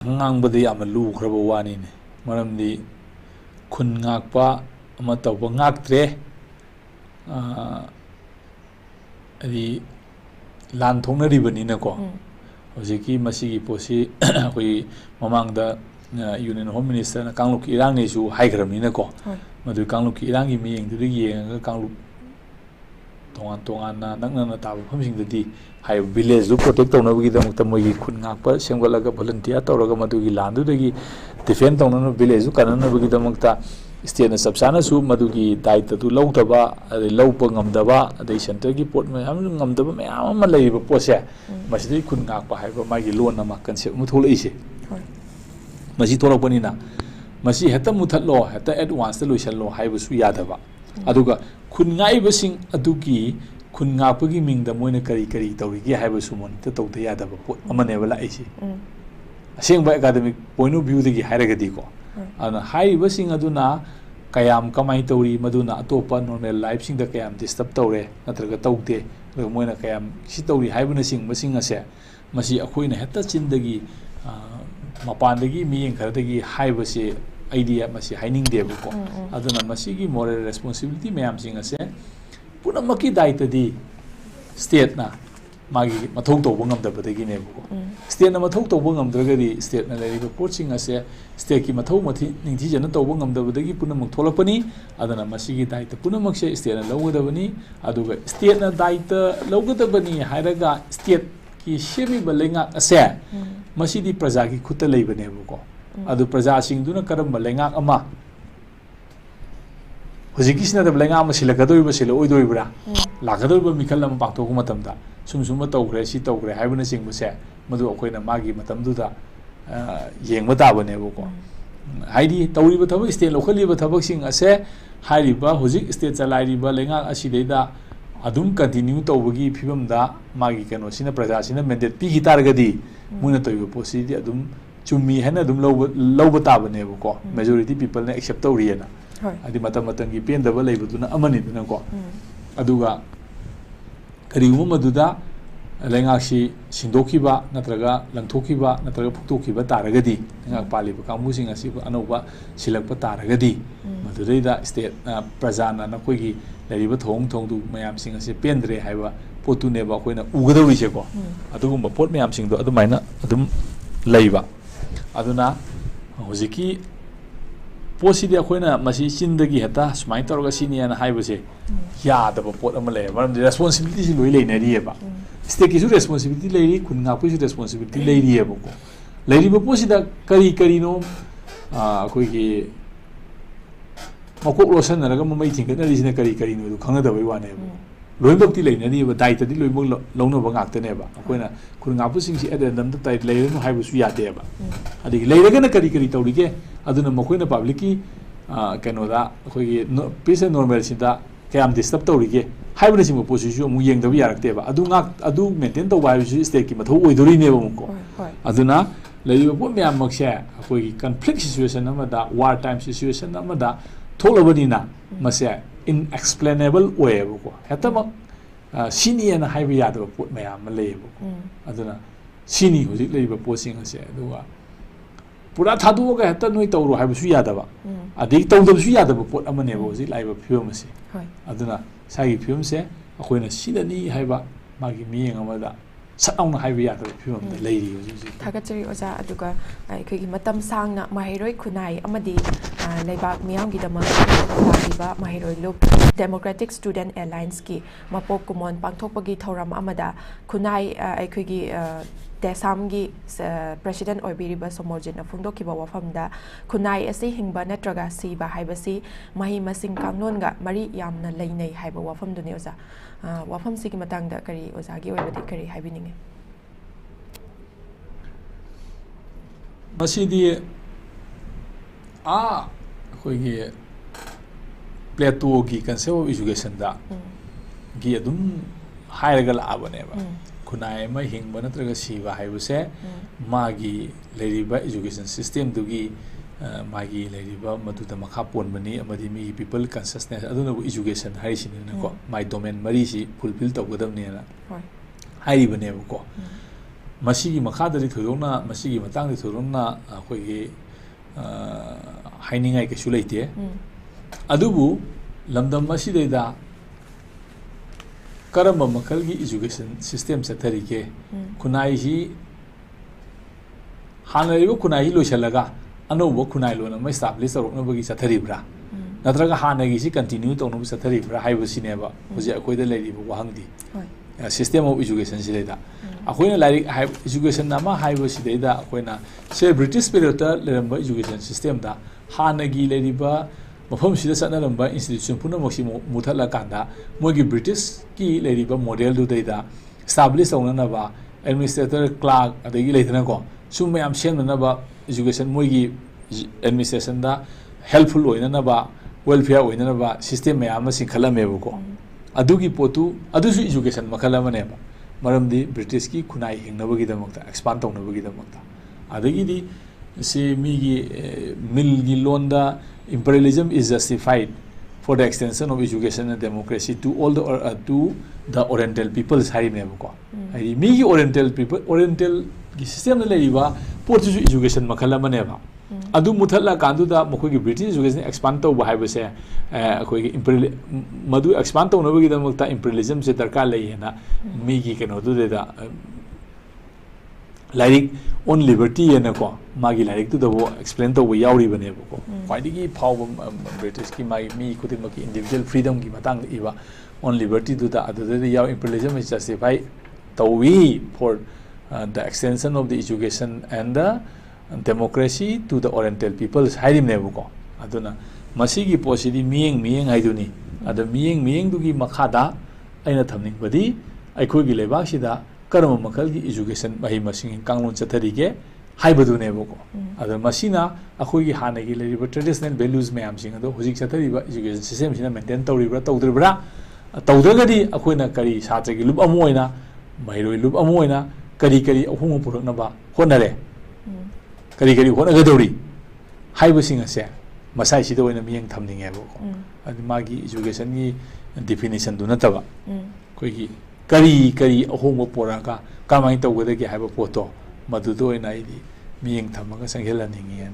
ꯉꯥꯡꯕꯗ ꯌꯥꯝꯅ ꯂꯨꯈ꯭ꯔꯕ ꯋꯥꯅꯤꯅꯦ ꯃꯔꯝꯗꯤ ꯈꯨꯟ ꯉꯥꯛꯄ ꯑꯃ ꯇꯧꯕ ꯉꯥꯛꯇ꯭ꯔꯦ ꯍꯥꯏꯗꯤ ꯂꯥꯟ ꯊꯣꯛꯅꯔꯤꯕꯅꯤꯅꯀꯣ ꯍꯧꯖꯤꯛꯀꯤ ꯃꯁꯤꯒꯤ ꯄꯣꯠꯁꯤ ꯑꯩꯈꯣꯏ ꯃꯃꯥꯡꯗ ꯌꯨꯅꯤꯌꯟ ꯍꯣꯝ ꯃꯤꯅꯤꯁꯇꯔꯅ ꯀꯥꯡꯂꯨꯞꯀꯤ ꯏꯔꯥꯡꯅꯤꯁꯨ ꯍꯥꯏꯈ꯭ꯔꯕꯅꯤꯅꯀꯣ ꯃꯗꯨ ꯀꯥꯡꯂꯨꯞꯀꯤ ꯏꯔꯥꯡꯒꯤ ꯃꯤꯠꯌꯦꯡꯗꯨꯗ ꯌꯦꯡꯉꯒ ꯀꯥꯡꯂꯨꯞ ꯇꯣꯉꯥꯟꯅ ꯅꯛꯅꯅ ꯇꯥꯕ ꯃꯐꯝꯁꯤꯡꯗꯗꯤ ꯍꯥꯏꯕ ꯚꯤꯂꯦꯖꯗꯨ ꯄ꯭ꯔꯣꯇꯦꯛ ꯇꯧꯅꯕꯒꯤꯗꯃꯛꯇ ꯃꯣꯏꯒꯤ ꯈꯨꯟ ꯉꯥꯛꯄ ꯁꯦꯝꯒꯠꯂꯒ ꯚꯣꯂꯨꯟꯇꯤꯌꯔ ꯇꯧꯔꯒ ꯃꯗꯨꯒꯤ ꯂꯥꯟꯗꯨꯗꯒꯤ ꯗꯤꯐꯦꯟ ꯇꯧꯅꯅꯕ ꯚꯤꯂꯦꯖꯗꯨ ꯀꯟꯅꯅꯕꯒꯤꯗꯃꯛꯇ ꯁ꯭ꯇꯦꯠꯅ ꯆꯞ ꯆꯥꯅꯁꯨ ꯃꯗꯨꯒꯤ ꯗꯥꯏꯇꯗꯨ ꯂꯧꯗꯕ ꯑꯗꯩ ꯂꯧꯕ ꯉꯝꯗꯕ ꯑꯗꯩ ꯁꯦꯟꯇꯔꯒꯤ ꯄꯣꯠ ꯃꯌꯥꯝ ꯉꯝꯗꯕ ꯃꯌꯥꯝ ꯑꯃ ꯂꯩꯔꯤꯕ ꯄꯣꯠꯁꯦ ꯃꯁꯤꯗꯒꯤ ꯈꯨꯟ ꯉꯥꯛꯄ ꯍꯥꯏꯕ ꯃꯥꯒꯤ ꯂꯣꯟ ꯑꯃ ꯀꯟꯁꯦꯞ ꯑꯃ ꯊꯣꯛꯂꯛꯏꯁꯦ ꯃꯁꯤ ꯊꯣꯛꯂꯛꯄꯅꯤꯅ ꯃꯁꯤ ꯍꯦꯛꯇ ꯃꯨꯊꯠꯂꯣ ꯍꯦꯛꯇ ꯑꯦꯠꯋꯥꯟꯁꯇ ꯂꯣꯏꯁꯤꯜꯂꯣ ꯍꯥꯏꯕꯁꯨ ꯌꯥꯗꯕ ꯑꯗꯨꯒ ꯈꯨꯟ ꯉꯥꯛꯏꯕꯁꯤꯡ ꯑꯗꯨꯒꯤ ꯈꯨꯟ ꯉꯥꯛꯄꯒꯤ ꯃꯤꯡꯗ ꯃꯣꯏꯅ ꯀꯔꯤ ꯇꯧꯔꯤꯒꯦ ꯍꯥꯏꯕꯁꯨ ꯃꯣꯅꯤꯇꯔ ꯇꯧꯗ ꯌꯥꯗꯕ ꯄꯣꯠ ꯑꯃꯅꯦꯕ ꯂꯥꯛꯏꯁꯤ ꯑꯁꯦꯡꯕ ꯑꯦꯀꯥꯗꯃꯤꯛ ꯄꯣꯏꯟ ꯑꯣꯐ ꯚ꯭ꯌꯨꯗꯒꯤ ꯍꯥꯏꯔꯒꯗꯤꯀꯣ ꯑꯗꯨꯅ ꯍꯥꯏꯔꯤꯕꯁꯤꯡ ꯑꯗꯨꯅ ꯀꯃꯥꯏꯅ ꯇꯧꯔꯤ ꯃꯗꯨꯅ ꯑꯇꯣꯞꯄ ꯅꯣꯔꯃꯦꯜ ꯂꯥꯏꯐꯁꯤꯡꯗ ꯀꯌꯥꯝ ꯗꯤꯁꯇꯔꯕ ꯇꯧꯔꯦ ꯅꯠꯇ꯭ꯔꯒ ꯇꯧꯗꯦ ꯑꯗꯨꯒ ꯃꯣꯏꯅ ꯀꯌꯥꯝ ꯁꯤ ꯇꯧꯔꯤ ꯍꯥꯏꯕꯅꯆꯤꯡꯕꯁꯤꯡ ꯑꯁꯦ ꯃꯁꯤ ꯑꯩꯈꯣꯏꯅ ꯍꯦꯛꯇ ꯆꯤꯟꯗꯒꯤ ꯃꯄꯥꯟꯗꯒꯤ ꯃꯤꯠꯌꯦꯡ ꯈꯔꯗꯒꯤ ꯍꯥꯏꯕꯁꯤ ꯑꯩꯗꯤ ꯃꯁꯤ ꯍꯥꯏꯅꯤꯡꯗꯦꯕꯀꯣ ꯑꯗꯨꯅ ꯃꯁꯤꯒꯤ ꯃꯣꯔꯦꯜ ꯔꯦꯁꯄꯣꯟꯁꯤꯕꯤꯂꯤꯇꯤ ꯃꯌꯥꯝꯁꯤꯡ ꯑꯁꯦ ꯄꯨꯝꯅꯃꯛꯀꯤ ꯗꯥꯏꯇꯗꯤ ꯁ꯭ꯇꯦꯠꯅ ꯃꯥꯒꯤ ꯃꯊꯧ ꯇꯧꯕ ꯉꯝꯗꯕꯗꯒꯤꯅꯦꯕꯀꯣ ꯁ꯭ꯇꯦꯠꯅ ꯃꯊꯧ ꯇꯧꯕ ꯉꯝꯗ꯭ꯔꯒꯗꯤ ꯁ꯭ꯇꯦꯠꯅ ꯂꯩꯔꯤꯕ ꯄꯣꯠꯁꯤꯡ ꯑꯁꯦ ꯁ꯭ꯇꯦꯠꯀꯤ ꯃꯊꯧ ꯅꯤꯡꯊꯤꯖꯅ ꯇꯧꯕ ꯉꯝꯗꯕꯗꯒꯤ ꯄꯨꯝꯅꯃꯛ ꯊꯣꯛꯂꯛꯄꯅꯤ ꯑꯗꯨꯅ ꯃꯁꯤꯒꯤ ꯗꯥꯏꯇ ꯄꯨꯝꯅꯃꯛꯁꯦ ꯁ꯭ꯇꯦꯠꯅ ꯂꯧꯒꯗꯕꯅꯤ ꯑꯗꯨꯒ ꯁ꯭ꯇꯦꯠꯅ ꯗꯥꯏꯇ ꯂꯧꯒꯗꯕꯅꯤ ꯍꯥꯏꯔꯒ ꯁ꯭ꯇꯦꯠꯀꯤ ꯁꯦꯝꯃꯤꯕ ꯂꯩꯉꯥꯛ ꯑꯁꯦ ꯃꯁꯤꯗꯤ ꯄ꯭ꯔꯖꯥꯒꯤ ꯈꯨꯠꯇ ꯂꯩꯕꯅꯦꯕꯀꯣ ꯑꯗꯨ प्रजासिंदुना करम लेंगाक अमा हुजिकिस नदब लेंगाक अमा सिलकदोइबा सिलओइदोइबरा लाकदोइबा मिखल अमा पाक्थोक मतमदा सुम तौग्रे सि तौग्रे हाइबना सिंगबसे मदु अखोइना मागी मतमदुदा येंगबा ताबनेबको हाइदि तौरिबा थबक स्टेट लोखलिबा थबक सिंग असे हाइरिबा हुजिक स्टेट चलाइरिबा लेंगाक असिदैदा अदुम कंटिन्यू तौबगी फिबमदा मागी कनोसिना प्रजासिना मेंडेट पिगि तारगदी मुना तौइबा पोसिदि अदुम चुम्मी है अदुम लौब ताबनेबको मेजोरिटी पीपल ने एक्सेप्ट तौरियना अदि मतंगी पेंदबा लेबदुना अमनिदुनाको अदुगा करिगुम मदुदा लेंगाक्सी सिंदोखिबा नत्रगा लंथोखिबा नत्रगा फुक्तोखिबा तारगदी लेंगाक पालिबा कांगुसिंग असि अनौबा सिलकपा तारगदी मदुदैदा स्टेट प्रजाना नखोइगी लेरिबा थोंदु मयामसिंग असि पेंद्रे हाइबा पोतुनेबा अखोइना उगदौरिसेको अदुगुम्बा पोट मयामसिंगदो अदुमाइना अदुम लैबा अदुना हुजिकी पोसिदि अखोइना मसि चिंदगी हेता सुमाइ तौरगा सिनियाना हाइबसे यादबा पोट अमा लै मरमदि रेस्पोंसिबिलिटी सि लोइ लेनरिएबा स्टेट किसु रेस्पोंसिबिलिटी लेरि खुनगा पुसु रेस्पोंसिबिलिटी लेरिएबको लेरिबा पोसिदा करिनो अखोइगी मकोक लोसनरगा ममै थिंगनरिसिना करिनो दु खंगदबै वानेबो लोइमक्ति लेनरिएबा दाइतदि लोइमक लौनबा गाक्तनेबा अखोइना खुनगापुसिंसि एडेंडमदा ताइ लेरनु हाइबसु यादेबा अदिगी लेरगना करि तौरिगे अदुना मखोइना पब्लिककी कनोदा अखोइगी पीस एंड नॉर्मल सिदा कयाम डिस्टर्ब तौरिगे हाइबना सिंग पोसिसु अमु येंगदबा यारक्तेबा अदु मेंटेन तौबा हाइबसु स्टेटकी मथौ ओइदोरिनेबा मुको अदुना लेरिबा पोट मयाम मक्से अखोइगी कन्फ्लिक्ट सिचुएशन अमदा वार टाइम सिचुएशन अमदा थोलबनिना मसे इनएक्सप्लेनेबल ओएबको हेतमक सिनियना हाइबा यादबा पोट मयाम लेबको अदुना सिनी हुजिक लेरिबा पोसिंग असे अदुगा पूरा थादोगा हेता नोइ तौरो हाइबसु यादबा अदि तौदबसु यादबा पोट अमनेबा हुजिक लाइबा फिबम असे अदुना सागी फिबमसे अखोइना सिदनी हाइबा मागी मियेंग अमदा सताउना हाइबा यादबा फिबमदा लेरि हुजिक थागचरी ओजा अदुगा अखोइगी मतम सांगना माहिरोइ खुनाइ अमदि लेबाक मियामगिदमक लागिबा माहिरोइ लुक डेमोक्रेटिक स्टूडेंट एलायंस की मपोक कुमोन पांथोकपगी थौरम अमदा खुनाइ अखोइगी देसामगी प्रेसिडेंट ओइबिरिबा सोमोरजिन फुंदोखिबा वफमदा खुनाइ असे हिंबा नत्रगा सिबा हाइबसी महि मसिंग कांगनोनगा मरि यामना लैनै हाइबा वफमदुने ओजा वफमसिगी मतंगदा करी ओजागी ओइबदि करी हाइबिनिंगे मसीदी अखोइगी प्लेटो की कंसेप्ट ऑफ एजुकेशन दा गी अदुम हाइरगा लाबनेबा खुनाइ मा हिंबा नत्रगा सिबा हाइबसे मागी लेरिबा एजुकेशन सिस्टम दुगी मागी लेरिबा मदुदा मखा पोनबनी अमदि मी पीपल कॉन्शियसनेस अदुनबु एजुकेशन हाइसिननको माय डोमेन मरीसी फुलफिल तौगदबनेना हाइरिबनेबको मसीगी मखादरी थोदोना मसीगी मतंग थोदोना अखोगी हाइनिंगाई कैसु लेते अदुबु लमदम मसीदेदा करम मखल की एजुकेशन सिस्टम चथरीके खुनाई ही हानरिबो खुनाई लोइसलगा अनौब खुनाई लोन मै एस्टाब्लिश तौरनबगी चथरीब्रा नत्रगा हानगी सी कंटिन्यू तौनब चथरीब्रा हाइबसिनेबा हुजे अखोइदा लेरिबो वाहंगदी सिस्टम ऑफ एजुकेशन सिलेदा अखोइना लाइक एजुकेशन नामा हाइबसिदेदा अखोइना से ब्रिटिश पीरियड लेरंबा एजुकेशन सिस्टम दा हानगी लेरिबा मफम सिदा सनरंबा इंस्टीट्यूशन पुनमक्सी मुथलकांदा मोगी ब्रिटिश की लेरिबा मॉडल दुदैदा एस्टाब्लिश तौननबा एडमिनिस्ट्रेटर क्लार्क अदगी लेथनको सुम मैम सेमनबा एजुकेशन मोगी एडमिनिस्ट्रेशन दा हेल्पफुल होइननबा वेलफेयर होइननबा सिस्टम मैम सिंखलमेबको अदुगी पोतु अदुसु एजुकेशन मखल अमनेबा मरमदी ब्रिटिश की खुनाई हिंगनबगिदमक्ता एक्सपांड तौनबगिदमक्ता अदगिदी से मीगी मिलगी लोंदा imperialism is justified for the extension of education and democracy to all the oriental peoples harinebko ai mi gi oriental gi system na leiba portu education makhala maneba adu muthalla kandu da mokoi gi british education expand tawba haibase akoi gi imperial madu expand tawnabagi da makta imperialism se darkar leina mi gi keno du da like on liberty को मागी like तुदबो explain तब यावरी बनेबको ख्वाइदगी फाव British की मागी मी खुदिमकी individual freedom की मतंग इबा on liberty दुदा अददे याव इंपीरियलिज्म इज जस्टिफाई तवी for the extension of the education and the democracy to the oriental peoples हाइरिमनेबको अदुना मसीगी पोसिदी मियेंग हाइदुनी अद मियेंग दुगी मखादा अइना थमनिंगबदी अखोगी लेबासिदा करम मखल की एजुकेशन मही मसिंग कांगलोन चथरीगे हाइबदुनेबको अद मसिना अखोगी हानेगी लेरिबा ट्रेडिशनल वैल्यूज मैम सिंग अदो हुजिक चथरीबा एजुकेशन सिस्टम सिना मेंटेन तौरिब्रा तौद्रिब्रा तौद्रगदी अखोइना करी छात्रगी लुप अमोइना महिरोइ लुप अमोइना करी अहुम पुरकनबा होनरे करी होनगदौरी हाइबसिंग असे मसाइ सिदा ओइना मियंग थमनिंगेबको अद मागी एजुकेशन की डेफिनेशन दु नतबा कोइगी करी अहोंग पोराका कमाई तौगदगे हाइबा पोतो मदुदो ओइना इदी मियंग थमगा संगेलनिंगे